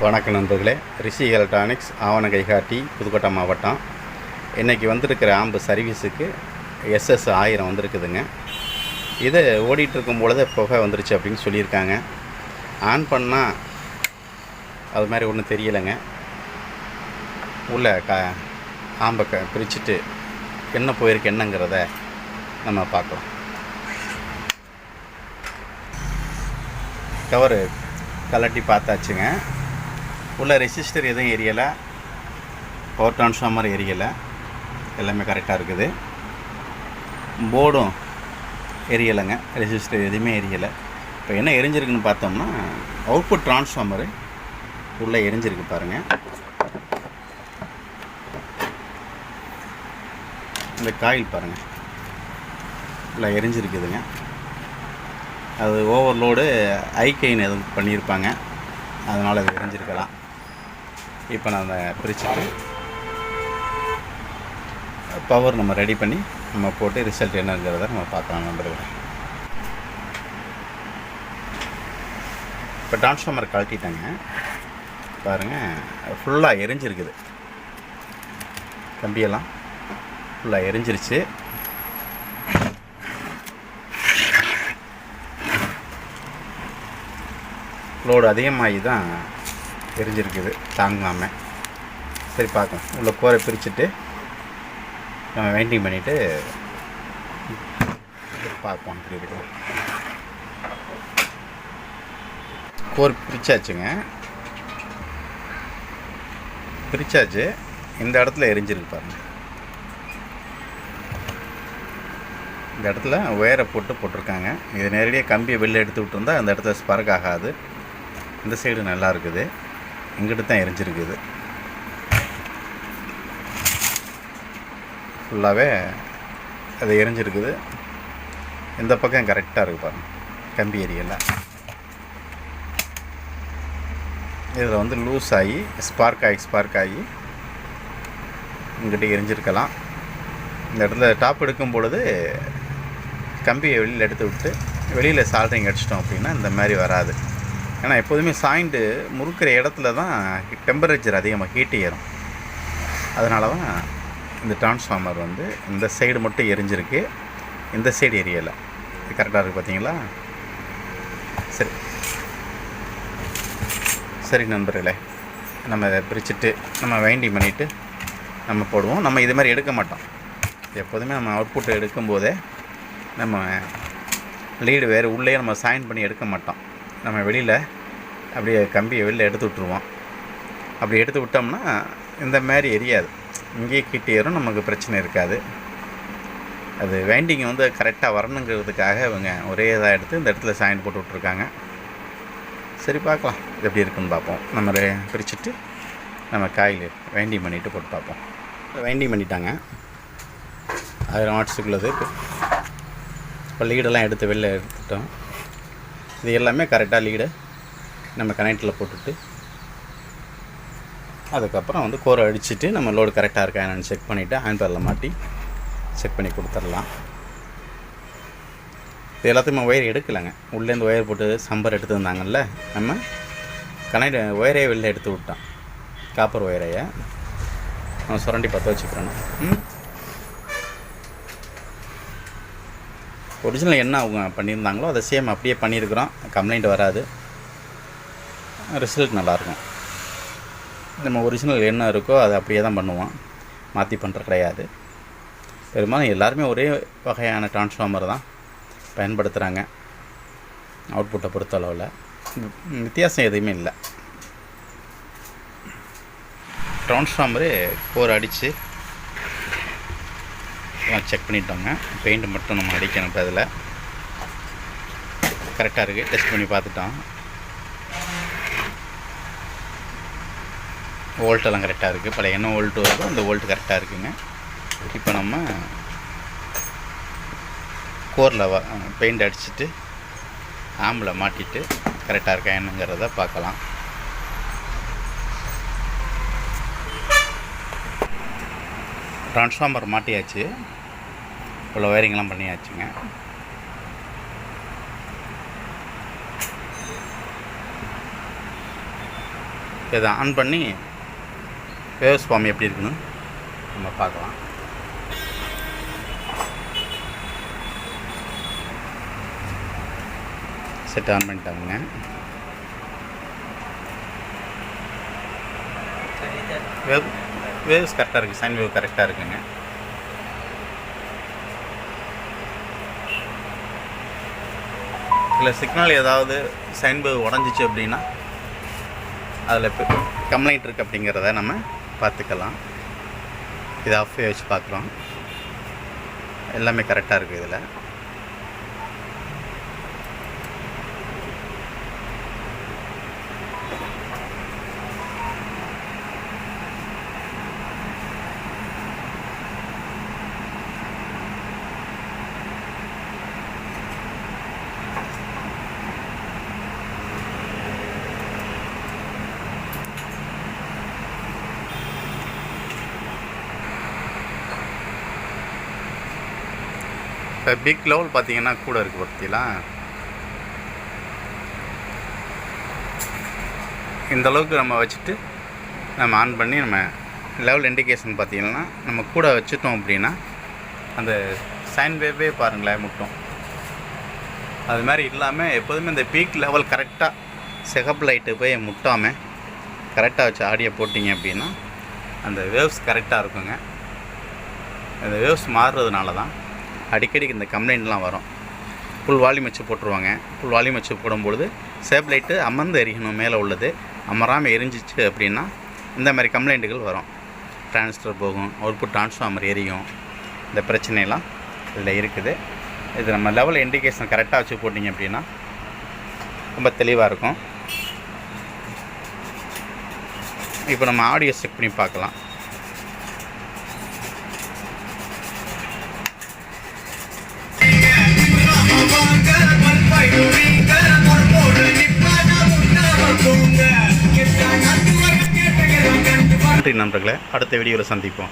வணக்கம் நண்பர்களே. ரிஷி எலக்ட்ரானிக்ஸ் ஆவணகைகாட்டி புதுக்கோட்டை மாவட்டம். இன்றைக்கி வந்திருக்கிற ஆம்பு சர்வீஸுக்கு SS 1000 வந்திருக்குதுங்க. இது ஓடிட்டுருக்கும் பொழுது புகை வந்துருச்சு அப்படின்னு சொல்லியிருக்காங்க. ஆன் பண்ணால் அது மாதிரி ஒன்றும் தெரியலைங்க. உள்ள ஆம்பை பிரிச்சுட்டு என்ன போயிருக்கு என்னங்கிறத நம்ம பார்க்கலாம். கவரு கலட்டி பார்த்தாச்சுங்க. உள்ள ரெசிஸ்டர் எதுவும் எரியலை, பவர் டிரான்ஸ்ஃபார்மர் எரியலை, எல்லாமே கரெக்டாக இருக்குது. போர்டும் எரியலைங்க, ரெசிஸ்டர் எதுவுமே எரியலை. இப்போ என்ன எரிஞ்சிருக்குன்னு பார்த்தோம்னா அவுட்புட் டிரான்ஸ்ஃபார்மரு உள்ளே எரிஞ்சிருக்கு பாருங்கள். இந்த காயில் பாருங்கள் உள்ளே எரிஞ்சிருக்குதுங்க. அது ஓவர்லோடு ஐகெயின் எதுவும் பண்ணியிருப்பாங்க, அதனால் அது எரிஞ்சிருக்கலாம். இப்போ நான் அதை பிரிச்சுட்டு பவர் நம்ம ரெடி பண்ணி நம்ம போட்டு ரிசல்ட் என்னங்கிறத நம்ம பார்க்கலாம் நம்புகிறேன். இப்போ டிரான்ஸ்ஃபார்மர் கழட்டிட்டாங்க பாருங்கள், ஃபுல்லாக எரிஞ்சிருக்குது. கம்பியெல்லாம் ஃபுல்லாக எரிஞ்சிருச்சு. லோடு அதிகமாகி தான் எரிஞ்சிருக்குது, தாங்காமல். சரி பார்க்கலாம். உள்ள கோரை பிரிச்சுட்டு நம்ம வைண்டிங் பண்ணிவிட்டு பார்ப்போம். இப்படி இருக்குது. கோர் பிரிச்சாச்சுங்க, பிரிச்சாச்சு. இந்த இடத்துல எரிஞ்சிருக்கு பாருங்கள். இந்த இடத்துல ஒயரை போட்டிருக்காங்க. இது நேரடியாக கம்பியை வெளில எடுத்து விட்டுருந்தா அந்த இடத்துல ஸ்பார்க் ஆகாது. இந்த சைடு நல்லா இருக்குது, இங்கிட்டு தான் எரிஞ்சிருக்குது. ஃபுல்லாகவே அது எரிஞ்சிருக்குது. இந்த பக்கம் கரெக்டாக இருக்குது பாருங்கள், கம்பி எரியலை. இதில் வந்து லூஸ் ஆகி ஸ்பார்க் ஆகி இங்கிட்ட எரிஞ்சிருக்கலாம். இந்த இடத்துல டாப் எடுக்கும் பொழுது கம்பியை வெளியில் எடுத்து விட்டு வெளியில் சால்ட்ரிங் அடிச்சிட்டோம் அப்படின்னா இந்த மாதிரி வராது. ஏன்னா எப்போதுமே சாய்ண்டு முறுக்கிற இடத்துல தான் டெம்பரேச்சர் அதிகமாக ஹீட் ஏறும். அதனால தான் இந்த டிரான்ஸ்ஃபார்மர் வந்து இந்த சைடு மட்டும் எரிஞ்சிருக்கு, இந்த சைடு எரியலை. இது கரெக்டாக இருக்குது பார்த்தீங்களா? சரி நண்பர்களே, நம்ம இதை பிரிச்சுட்டு நம்ம வைண்டிங் பண்ணிவிட்டு நம்ம போடுவோம். நம்ம இது மாதிரி எடுக்க மாட்டோம். எப்போதுமே நம்ம அவுட்புட் எடுக்கும்போதே நம்ம லீடு வேறு உள்ளே நம்ம சைன் பண்ணி எடுக்க மாட்டோம். நம்ம வெளியில் அப்படியே கம்பியை வெளியில் எடுத்து விட்ருவோம். அப்படி எடுத்து விட்டோம்னா இந்த மாதிரி எரியாது, இங்கேயே கிட்ட ஏறும், நமக்கு பிரச்சனை இருக்காது. அது வைண்டிங் வந்து கரெக்டாக வரணுங்கிறதுக்காக இவங்க ஒரே இதாக எடுத்து இந்த இடத்துல சைன் போட்டு விட்ருக்காங்க. சரி பார்க்கலாம் எப்படி இருக்குன்னு பார்ப்போம். நம்ம பிரிச்சுட்டு நம்ம காயில் வைண்டிங் பண்ணிவிட்டு போட்டு பார்ப்போம். வைண்டிங் பண்ணிட்டாங்க. 1000 வாட்ஸுக்குள்ளது. இப்போ லீடெல்லாம் எடுத்து வெளில எடுத்துட்டோம். இது எல்லாமே கரெக்டாக லீடை நம்ம கனெக்டில் போட்டுட்டு அதுக்கப்புறம் வந்து கோரை அடிச்சுட்டு நம்ம லோடு கரெக்டாக இருக்கா என்னென்னு செக் பண்ணிவிட்டு ஹேண்ட்பேரில் மாட்டி செக் பண்ணி கொடுத்துடலாம். இது எல்லாத்தையுமே ஒயர் எடுக்கலைங்க. உள்ளேருந்து ஒயர் போட்டு சம்பர் எடுத்து வந்தாங்கல்ல, நம்ம கனெக்ட் ஒயரையே வெளில எடுத்து விட்டோம். காப்பர் ஒயரையை நம்ம சுரண்டி பற்ற வச்சுக்கிறோம். ஒரிஜினல் என்ன அவங்க பண்ணியிருந்தாங்களோ அதை சேம் அப்படியே பண்ணியிருக்கிறோம். கம்ப்ளைண்ட் வராது, ரிசல்ட் நல்லாயிருக்கும். நம்ம ஒரிஜினல் என்ன இருக்கோ அதை அப்படியே தான் பண்ணுவோம், மாற்றி பண்ணுறது கிடையாது. பெரும்பாலும் எல்லாருமே ஒரே வகையான டிரான்ஸ்ஃபார்மர் தான் பயன்படுத்துகிறாங்க. அவுட்புட்டை பொறுத்தளவில் வித்தியாசம் எதுவுமே இல்லை. டிரான்ஸ்ஃபார்மரு கோர் அடித்து செக் பண்ணிட்டோங்க. பெயிண்ட் மட்டும் நம்ம அடிக்கணும். இப்போ அதில் கரெக்டாக இருக்குது, டெஸ்ட் பண்ணி பார்த்துட்டோம். வோல்ட்டெல்லாம் கரெக்டாக இருக்குது. பழைய என்ன வோல்ட்டு வருதோ அந்த வோல்ட்டு கரெக்டாக இருக்குங்க. இப்போ நம்ம கோரில் பெயிண்ட் அடிச்சுட்டு ஆம்பில் மாட்டிட்டு கரெக்டாக இருக்கா என்னங்கிறத பார்க்கலாம். ட்ரான்ஸ்ஃபார்மர் மாட்டியாச்சு, இவ்வளோ ஒயரிங்லாம் பண்ணியாச்சுங்க. இதை ஆன் பண்ணி வேவ்ஸ் ஃபார்ம் எப்படி இருக்குன்னு நம்ம பார்க்கலாம். செட் ஆன் பண்ணிட்டாங்க. வேவ்ஸ் கரெக்டாக இருக்குது, சைன் வேவ் கரெக்டாக இருக்குங்க. இல்லை சிக்னல் ஏதாவது சைன் வேவ் உடஞ்சிச்சு அப்படின்னா அதில் கம்ப்ளைண்ட் இருக்குது அப்படிங்கிறத நம்ம பார்த்துக்கலாம். இதை ஆஃப் வச்சு பார்க்குறோம். எல்லாமே கரெக்டாக இருக்குது. இதில் இப்போ பிக் லெவல் பார்த்தீங்கன்னா கூட இருக்குது பார்த்தீங்களா. இந்த அளவுக்கு நம்ம வச்சுட்டு நம்ம ஆன் பண்ணி நம்ம லெவல் இண்டிகேஷன் பார்த்தீங்கன்னா நம்ம கூட வச்சுட்டோம் அப்படின்னா அந்த சைன் வேவே பாருங்களேன் முட்டும். அது மாதிரி இல்லாமல் எப்போதுமே இந்த பீக் லெவல் கரெக்டாக சிகப்பு லைட்டு போய் முட்டாமல் கரெக்டாக வச்சு ஆடியோ போட்டிங்க அப்படின்னா அந்த வேவ்ஸ் கரெக்டாக இருக்குங்க. அந்த வேவ்ஸ் மாறுறதுனால தான் அடிக்கடி இந்த கம்ப்ளைண்ட்லாம் வரும். ஃபுல் வால்யூம் வச்சு போட்டுருவாங்க. ஃபுல் வால்யூம் வச்சு போடும்பொழுது சேப் லைட்டு அமர்ந்து எரிக்கணும், மேலே உள்ளது அமராமல் எரிஞ்சிச்சு அப்படின்னா இந்த மாதிரி கம்ப்ளைண்ட்டுகள் வரும். டிரான்ஸ்டர் போகும், அவுட்புட் ட்ரான்ஸ்ஃபார்மர் எரியும். இந்த பிரச்சனையெல்லாம் இதில் இருக்குது. இது நம்ம லெவல் இண்டிகேஷன் கரெக்டாக வச்சு போட்டிங்க அப்படின்னா ரொம்ப தெளிவாக இருக்கும். இப்போ நம்ம ஆடியோ செக் பண்ணி பார்க்கலாம். நன்றி நண்பர்களே, அடுத்த வீடியோவில் சந்திப்போம்.